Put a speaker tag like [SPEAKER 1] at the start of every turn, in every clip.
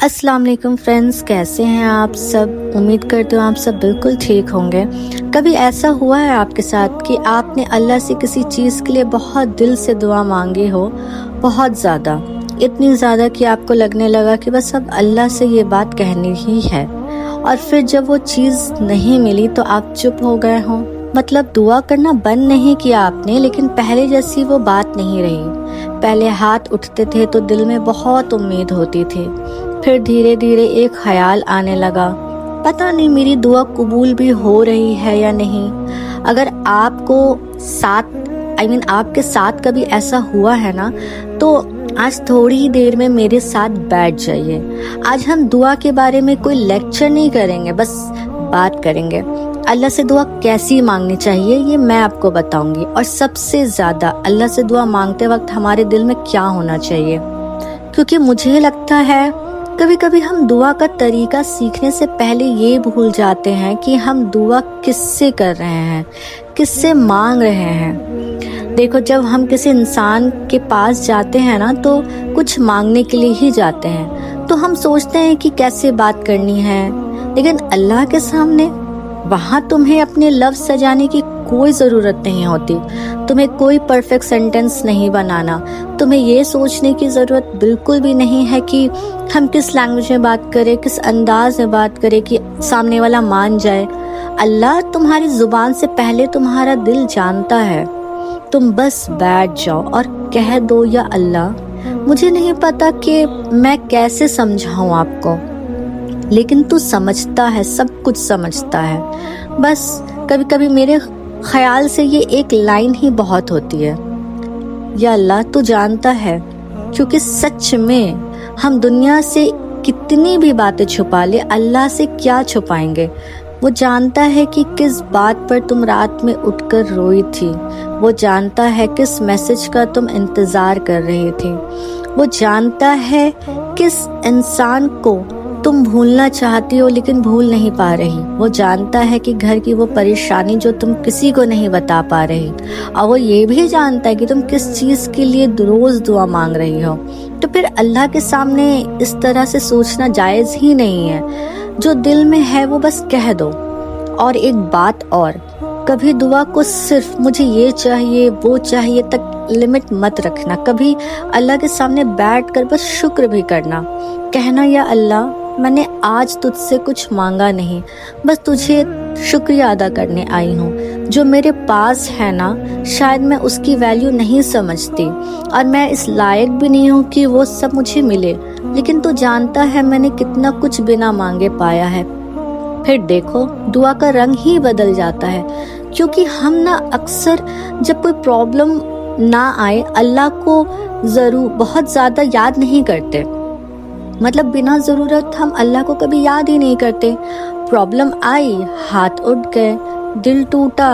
[SPEAKER 1] अस्सलाम वालेकुम फ्रेंड्स, कैसे हैं आप सब। उम्मीद करती हूँ आप सब बिल्कुल ठीक होंगे। कभी ऐसा हुआ है आपके साथ कि आपने अल्लाह से किसी चीज़ के लिए बहुत दिल से दुआ मांगी हो, बहुत ज़्यादा, इतनी ज़्यादा कि आपको लगने लगा कि बस अब अल्लाह से ये बात कहनी ही है, और फिर जब वो चीज़ नहीं मिली तो आप चुप हो गए हों। मतलब दुआ करना बंद नहीं किया आपने, लेकिन पहले जैसी वो बात नहीं रही। पहले हाथ उठते थे तो दिल में बहुत उम्मीद होती थी, फिर धीरे धीरे एक ख्याल आने लगा, पता नहीं मेरी दुआ कबूल भी हो रही है या नहीं। अगर आपको आपके साथ कभी ऐसा हुआ है ना, तो आज थोड़ी ही देर में मेरे साथ बैठ जाइए। आज हम दुआ के बारे में कोई लेक्चर नहीं करेंगे, बस बात करेंगे। अल्लाह से दुआ कैसी मांगनी चाहिए ये मैं आपको बताऊंगी, और सबसे ज़्यादा अल्लाह से दुआ मांगते वक्त हमारे दिल में क्या होना चाहिए। क्योंकि मुझे लगता है कभी कभी हम दुआ का तरीका सीखने से पहले ये भूल जाते हैं कि हम दुआ किससे कर रहे हैं, किससे मांग रहे हैं। देखो, जब हम किसी इंसान के पास जाते हैं ना, तो कुछ मांगने के लिए ही जाते हैं, तो हम सोचते हैं कि कैसे बात करनी है। लेकिन अल्लाह के सामने वहाँ तुम्हें अपने लफ्ज़ सजाने की कोई ज़रूरत नहीं होती, तुम्हें कोई परफेक्ट सेंटेंस नहीं बनाना, तुम्हें ये सोचने की ज़रूरत बिल्कुल भी नहीं है कि हम किस लैंग्वेज में बात करें, किस अंदाज में बात करें कि सामने वाला मान जाए। अल्लाह तुम्हारी ज़ुबान से पहले तुम्हारा दिल जानता है। तुम बस बैठ जाओ और कह दो, या अल्लाह, मुझे नहीं पता कि मैं कैसे समझाऊँ आपको, लेकिन तू समझता है, सब कुछ समझता है। बस कभी कभी मेरे ख्याल से ये एक लाइन ही बहुत होती है, या अल्लाह तू जानता है। क्योंकि सच में हम दुनिया से कितनी भी बातें छुपा ले, अल्लाह से क्या छुपाएंगे। वो जानता है कि किस बात पर तुम रात में उठकर रोई थी, वो जानता है किस मैसेज का तुम इंतज़ार कर रही थी, वो जानता है किस इंसान को तुम भूलना चाहती हो लेकिन भूल नहीं पा रही, वो जानता है कि घर की वो परेशानी जो तुम किसी को नहीं बता पा रही, और वो ये भी जानता है कि तुम किस चीज़ के लिए रोज़ दुआ मांग रही हो। तो फिर अल्लाह के सामने इस तरह से सोचना जायज़ ही नहीं है। जो दिल में है वो बस कह दो। और एक बात और, कभी दुआ को सिर्फ मुझे ये चाहिए वो चाहिए तक लिमिट मत रखना। कभी अल्लाह के सामने बैठ कर बस शुक्र भी करना, कहना, या अल्लाह, मैंने आज तुझसे कुछ मांगा नहीं, बस तुझे शुक्रिया अदा करने आई हूँ। जो मेरे पास है ना, शायद मैं उसकी वैल्यू नहीं समझती, और मैं इस लायक भी नहीं हूँ कि वो सब मुझे मिले, लेकिन तू जानता है मैंने कितना कुछ बिना मांगे पाया है। फिर देखो, दुआ का रंग ही बदल जाता है। क्योंकि हम ना अक्सर जब कोई प्रॉब्लम ना आए, अल्लाह को ज़रूर बहुत ज़्यादा याद नहीं करते। मतलब बिना ज़रूरत हम अल्लाह को कभी याद ही नहीं करते। प्रॉब्लम आई, हाथ उठ गए, दिल टूटा,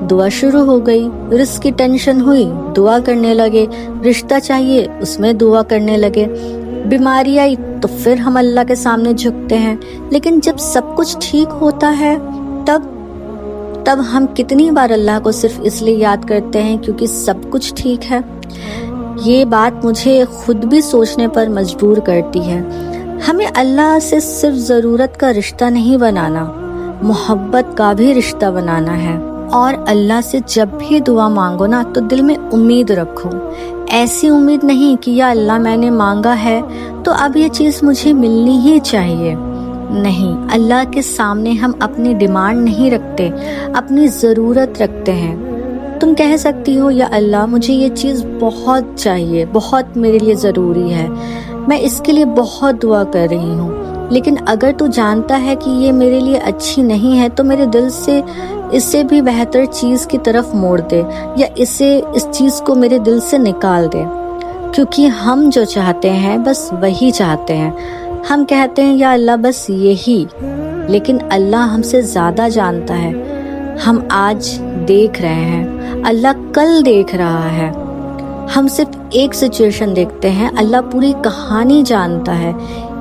[SPEAKER 1] दुआ शुरू हो गई। रिस्क की टेंशन हुई, दुआ करने लगे। रिश्ता चाहिए, उसमें दुआ करने लगे। बीमारी आई तो फिर हम अल्लाह के सामने झुकते हैं। लेकिन जब सब कुछ ठीक होता है, तब हम कितनी बार अल्लाह को सिर्फ इसलिए याद करते हैं क्योंकि सब कुछ ठीक है। ये बात मुझे खुद भी सोचने पर मजबूर करती है। हमें अल्लाह से सिर्फ ज़रूरत का रिश्ता नहीं बनाना, मोहब्बत का भी रिश्ता बनाना है। और अल्लाह से जब भी दुआ मांगो ना, तो दिल में उम्मीद रखो। ऐसी उम्मीद नहीं कि या अल्लाह, मैंने मांगा है तो अब ये चीज़ मुझे मिलनी ही चाहिए। नहीं, अल्लाह के सामने हम अपनी डिमांड नहीं रखते, अपनी ज़रूरत रखते हैं। तुम कह सकती हो, या अल्लाह, मुझे ये चीज़ बहुत चाहिए, बहुत मेरे लिए ज़रूरी है, मैं इसके लिए बहुत दुआ कर रही हूँ, लेकिन अगर तू जानता है कि ये मेरे लिए अच्छी नहीं है, तो मेरे दिल से इससे भी बेहतर चीज़ की तरफ मोड़ दे, या इस चीज़ को मेरे दिल से निकाल दे। क्योंकि हम जो चाहते हैं बस वही चाहते हैं। हम कहते हैं, या अल्लाह, बस यही, लेकिन अल्लाह हमसे ज़्यादा जानता है। हम आज देख रहे हैं, अल्लाह कल देख रहा है। हम सिर्फ एक सिचुएशन देखते हैं, अल्लाह पूरी कहानी जानता है।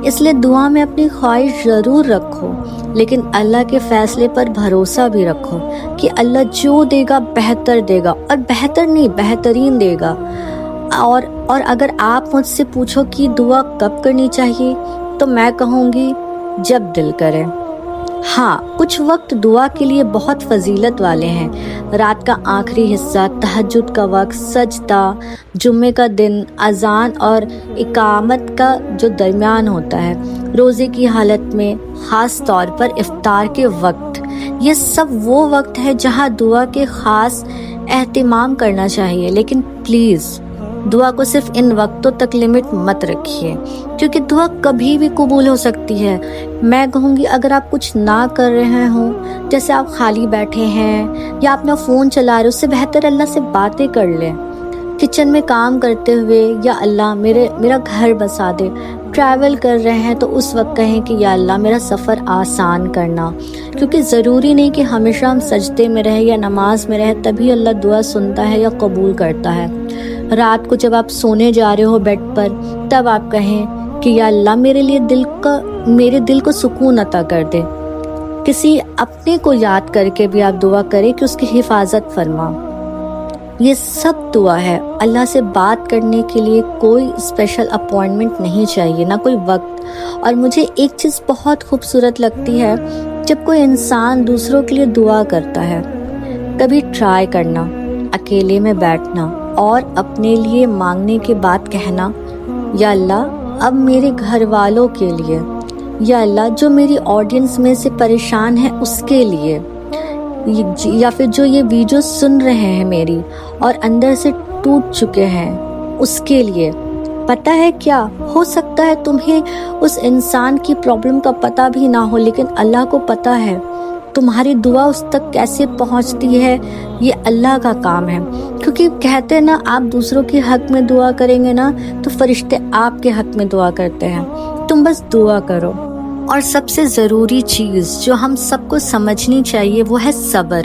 [SPEAKER 1] इसलिए दुआ में अपनी ख्वाहिश ज़रूर रखो, लेकिन अल्लाह के फ़ैसले पर भरोसा भी रखो कि अल्लाह जो देगा बेहतर देगा, और बेहतर नहीं, बेहतरीन देगा। और अगर आप मुझसे पूछो कि दुआ कब करनी चाहिए, تو میں کہوں گی جب دل کرے۔ ہاں، کچھ وقت دعا کے لیے بہت فضیلت والے ہیں۔ رات کا آخری حصہ، تہجد کا وقت، سجدہ، جمعے کا دن، اذان اور اقامت کا جو درمیان ہوتا ہے، روزے کی حالت میں، خاص طور پر افطار کے وقت، یہ سب وہ وقت ہے جہاں دعا کے خاص اہتمام کرنا چاہیے۔ لیکن پلیز دعا کو صرف ان وقتوں تک لمٹ مت رکھیے، کیونکہ دعا کبھی بھی قبول ہو سکتی ہے۔ میں کہوں گی اگر آپ کچھ نہ کر رہے ہوں، جیسے آپ خالی بیٹھے ہیں یا اپنا فون چلا رہے، اس سے بہتر اللہ سے باتیں کر لیں۔ کچن میں کام کرتے ہوئے یا اللہ میرا گھر بسا دے، ٹریول کر رہے ہیں تو اس وقت کہیں کہ یا اللہ میرا سفر آسان کرنا، کیونکہ ضروری نہیں کہ ہمیشہ ہم سجدے میں رہیں یا نماز میں رہیں تبھی اللہ دعا سنتا ہے یا قبول کرتا ہے۔ رات کو جب آپ سونے جا رہے ہو بیڈ پر، تب آپ کہیں کہ یا اللہ میرے دل کو سکون عطا کر دے۔ کسی اپنے کو یاد کر کے بھی آپ دعا کریں کہ اس کی حفاظت فرما۔ یہ سب دعا ہے۔ اللہ سے بات کرنے کے لیے کوئی اسپیشل اپوائنٹمنٹ نہیں چاہیے، نہ کوئی وقت۔ اور مجھے ایک چیز بہت خوبصورت لگتی ہے، جب کوئی انسان دوسروں کے لیے دعا کرتا ہے، کبھی ٹرائی کرنا، اکیلے میں بیٹھنا اور اپنے لیے مانگنے کے بعد کہنا یا اللہ اب میرے گھر والوں کے لیے، یا اللہ جو میری آڈینس میں سے پریشان ہے اس کے لیے، یا پھر جو یہ ویڈیو سن رہے ہیں میری اور اندر سے ٹوٹ چکے ہیں اس کے لیے۔ پتہ ہے کیا ہو سکتا ہے تمہیں اس انسان کی پرابلم کا پتہ بھی نہ ہو، لیکن اللہ کو پتہ ہے تمہاری دعا اس تک کیسے پہنچتی ہے۔ یہ اللہ کا کام ہے، کیونکہ کہتے ہیں نا آپ دوسروں کے حق میں دعا کریں گے نا تو فرشتے آپ کے حق میں دعا کرتے ہیں۔ تم بس دعا کرو۔ اور سب سے ضروری چیز جو ہم سب کو سمجھنی چاہیے وہ ہے صبر۔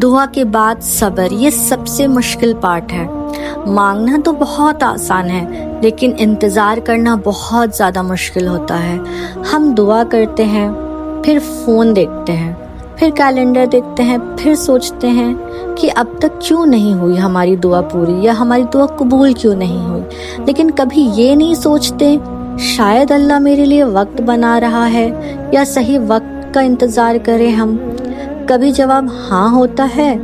[SPEAKER 1] دعا کے بعد صبر، یہ سب سے مشکل پارٹ ہے۔ مانگنا تو بہت آسان ہے، لیکن انتظار کرنا بہت زیادہ مشکل ہوتا ہے۔ ہم دعا کرتے ہیں، پھر فون دیکھتے ہیں، پھر کیلنڈر دیکھتے ہیں، پھر سوچتے ہیں کہ اب تک کیوں نہیں ہوئی ہماری دعا پوری، یا ہماری دعا قبول کیوں نہیں ہوئی۔ لیکن کبھی یہ نہیں سوچتے شاید اللہ میرے لیے وقت بنا رہا ہے یا صحیح وقت کا انتظار کریں ہم۔ کبھی جواب ہاں ہوتا ہے،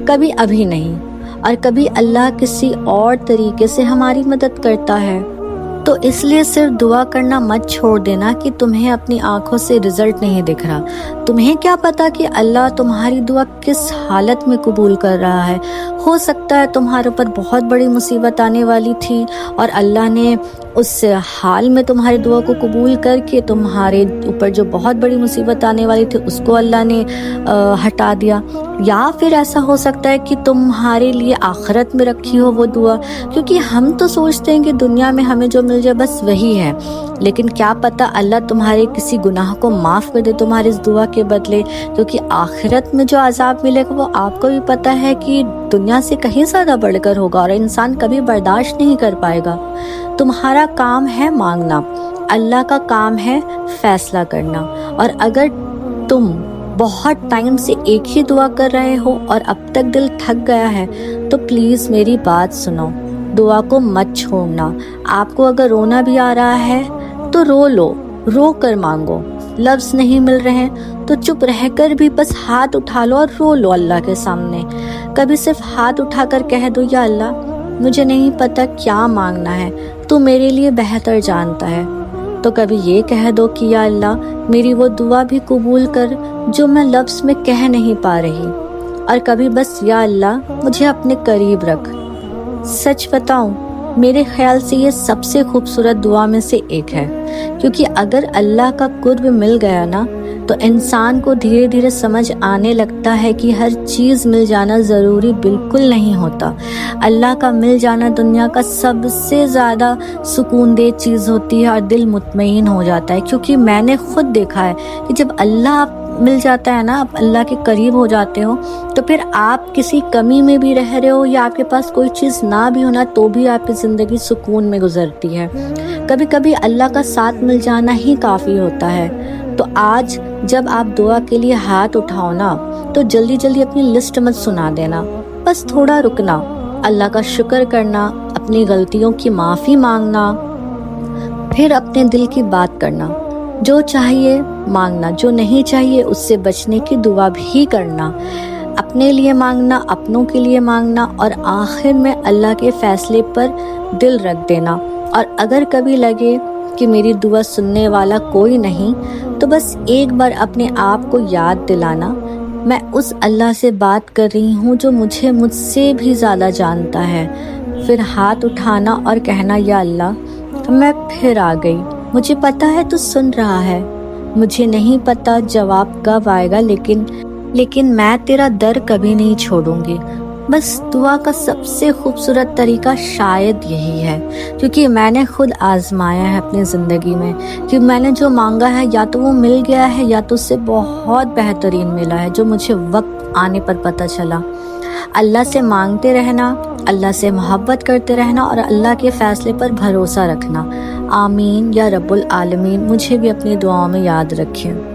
[SPEAKER 1] کبھی ابھی نہیں، اور کبھی اللہ کسی اور طریقے سے ہماری مدد کرتا ہے۔ تو اس لیے صرف دعا کرنا مت چھوڑ دینا کہ تمہیں اپنی آنکھوں سے رزلٹ نہیں دکھ رہا۔ تمہیں کیا پتا کہ اللہ تمہاری دعا کس حالت میں قبول کر رہا ہے۔ ہو سکتا ہے تمہارے اوپر بہت بڑی مصیبت آنے والی تھی اور اللہ نے اس حال میں تمہاری دعا کو قبول کر کے تمہارے اوپر جو بہت بڑی مصیبت آنے والی تھی اس کو اللہ نے ہٹا دیا۔ یا پھر ایسا ہو سکتا ہے کہ تمہارے لیے آخرت میں رکھی ہو وہ دعا، کیونکہ ہم تو سوچتے ہیں کہ دنیا میں ہمیں جو مل جائے بس وہی ہے، لیکن کیا پتا اللہ تمہارے کسی گناہ کو معاف کر دے تمہاری اس دعا کے بدلے، کیونکہ آخرت میں جو عذاب ملے گا وہ آپ کو بھی پتا ہے کہ دنیا سے کہیں زیادہ بڑھ کر ہوگا اور انسان کبھی برداشت نہیں کر پائے گا۔ تمہارا کام ہے مانگنا، اللہ کا کام ہے فیصلہ کرنا۔ اور اگر تم بہت ٹائم سے ایک ہی دعا کر رہے ہو اور اب تک دل تھک گیا ہے تو پلیز میری بات سنو، دعا کو مت چھوڑنا۔ آپ کو اگر رونا بھی آ رہا ہے تو رو لو، رو کر مانگو۔ لفظ نہیں مل رہے تو چپ رہ کر بھی بس ہاتھ اٹھا لو اور رو لو اللہ کے سامنے۔ کبھی صرف ہاتھ اٹھا کر کہہ دو یا اللہ مجھے نہیں پتا کیا مانگنا ہے، تو میرے لیے بہتر جانتا ہے۔ تو کبھی یہ کہہ دو کہ یا اللہ میری وہ دعا بھی قبول کر جو میں لفظ میں کہہ نہیں پا رہی، اور کبھی بس یا اللہ مجھے اپنے قریب رکھ۔ سچ بتاؤں میرے خیال سے یہ سب سے خوبصورت دعا میں سے ایک ہے، کیونکہ اگر اللہ کا قرب مل گیا نا تو انسان کو دھیرے دھیرے سمجھ آنے لگتا ہے کہ ہر چیز مل جانا ضروری بالکل نہیں ہوتا۔ اللہ کا مل جانا دنیا کا سب سے زیادہ سکون دہ چیز ہوتی ہے اور دل مطمئن ہو جاتا ہے، کیونکہ میں نے خود دیکھا ہے کہ جب اللہ مل جاتا ہے نا، آپ اللہ کے قریب ہو جاتے ہو، تو پھر آپ کسی کمی میں بھی رہ رہے ہو یا آپ کے پاس کوئی چیز نہ بھی ہونا تو بھی آپ کی زندگی سکون میں گزرتی ہے۔ کبھی کبھی اللہ کا ساتھ مل جانا ہی کافی ہوتا ہے۔ تو آج جب آپ دعا کے لیے ہاتھ اٹھاؤ نا تو جلدی جلدی اپنی لسٹ مت سنا دینا، بس تھوڑا رکنا، اللہ کا شکر کرنا، اپنی غلطیوں کی معافی مانگنا، फिर अपने दिल की बात करना, जो चाहिए मांगना, जो नहीं चाहिए उससे बचने की दुआ भी करना, अपने लिए मांगना, अपनों के लिए मांगना, और आखिर में अल्लाह के फ़ैसले पर दिल रख देना। और अगर कभी लगे कि मेरी दुआ सुनने वाला कोई नहीं, तो बस एक बार अपने आप को याद दिलाना, मैं उस अल्लाह से बात कर रही हूँ जो मुझसे भी ज़्यादा जानता है। फिर हाथ उठाना और कहना, या अल्लाह मैं फिर आ गई, मुझे पता है तू सुन रहा है, मुझे नहीं पता जवाब कब आएगा, लेकिन मैं तेरा दर कभी नहीं छोड़ूंगी। बस दुआ का सबसे खूबसूरत तरीका शायद यही है, क्योंकि मैंने खुद आजमाया है अपनी ज़िंदगी में कि मैंने जो मांगा है या तो वो मिल गया है या तो उससे बहुत बेहतरीन मिला है, जो मुझे वक्त आने पर पता चला। अल्लाह से मांगते रहना, अल्लाह से मोहब्बत करते रहना और अल्लाह के फ़ैसले पर भरोसा रखना। आमीन या रब्बुल आलमीन। मुझे भी अपनी दुआओं में याद रखें।